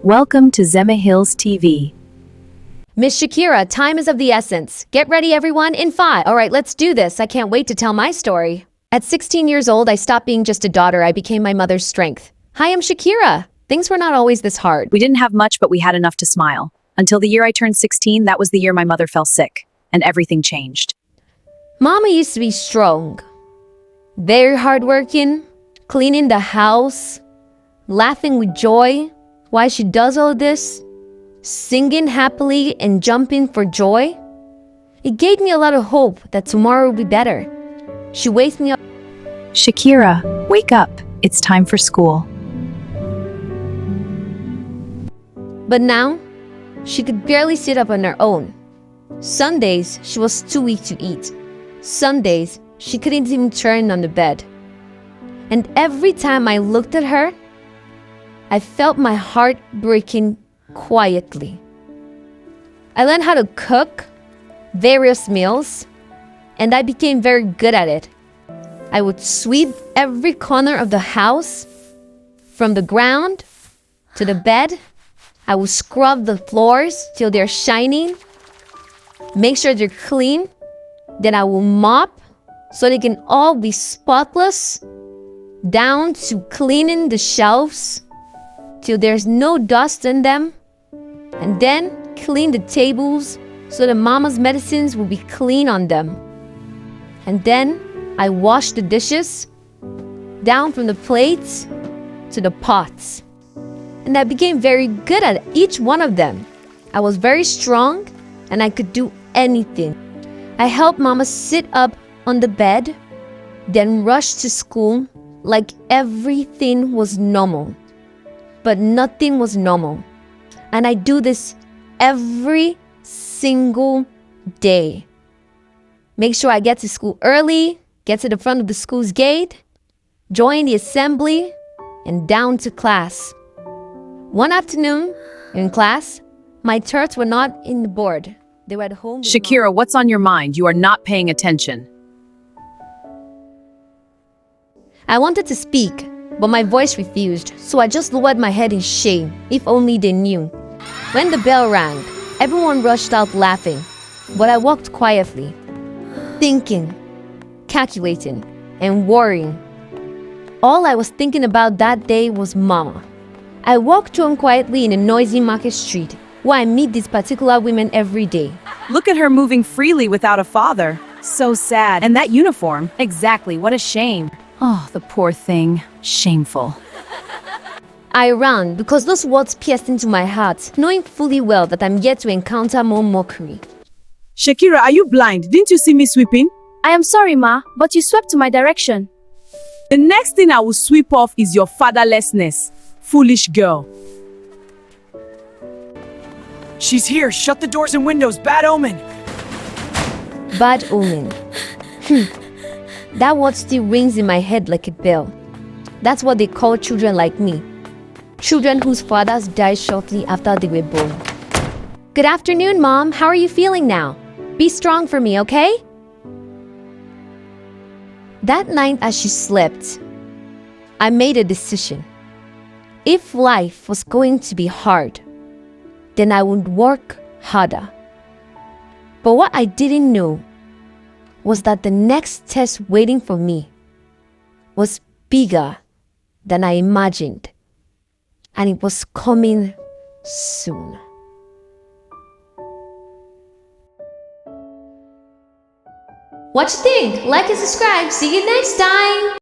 Welcome to Zema Hills TV. Miss Shekira, time is of the essence. Get ready, everyone, in 5. All right, let's do this. I can't wait to tell my story. At 16 years old, I stopped being just a daughter. I became my mother's strength. Hi, I'm Shekira. Things were not always this hard. We didn't have much, but we had enough to smile. Until the year I turned 16, that was the year my mother fell sick, and everything changed. Mama used to be strong, very hardworking, cleaning the house, laughing with joy while she does all this, singing happily and jumping for joy. It gave me a lot of hope that tomorrow will be better. She wakes me up. Shekira, wake up. It's time for school. But now, she could barely sit up on her own. Sundays, she was too weak to eat. Sundays, she couldn't even turn on the bed. And every time I looked at her, I felt my heart breaking quietly. I learned how to cook various meals, and I became very good at it. I would sweep every corner of the house, from the ground to the bed. I will scrub the floors till they're shining, make sure they're clean. Then I will mop so they can all be spotless, down to cleaning the shelves till there's no dust in them. And then clean the tables so the mama's medicines will be clean on them. And then I wash the dishes, down from the plates to the pots. And I became very good at each one of them. I was very strong and I could do anything. I helped Mama sit up on the bed, then rush to school like everything was normal. But nothing was normal. And I do this every single day. Make sure I get to school early, get to the front of the school's gate, join the assembly, and down to class. One afternoon, in class, my turds were not in the board. They were at home. Shekira, what's on your mind? You are not paying attention. I wanted to speak, but my voice refused, so I just lowered my head in shame. If only they knew. When the bell rang, everyone rushed out laughing, but I walked quietly, thinking, calculating, and worrying. All I was thinking about that day was Mama. I walked home quietly in a noisy market street, where I meet these particular women every day. Look at her moving freely without a father. So sad. And that uniform. Exactly, what a shame. Oh, the poor thing. Shameful. I ran because those words pierced into my heart, knowing fully well that I'm yet to encounter more mockery. Shekira, are you blind? Didn't you see me sweeping? I am sorry, Ma, but you swept to my direction. The next thing I will sweep off is your fatherlessness. Foolish girl. She's here. Shut the doors and windows. Bad omen. Bad omen. That word still rings in my head like a bell. That's what they call children like me. Children whose fathers died shortly after they were born. Good afternoon, Mom. How are you feeling now? Be strong for me, okay? That night as she slept, I made a decision. If life was going to be hard, then I would work harder. But what I didn't know was that the next test waiting for me was bigger than I imagined, and it was coming soon. What you think? Like and subscribe. See you next time.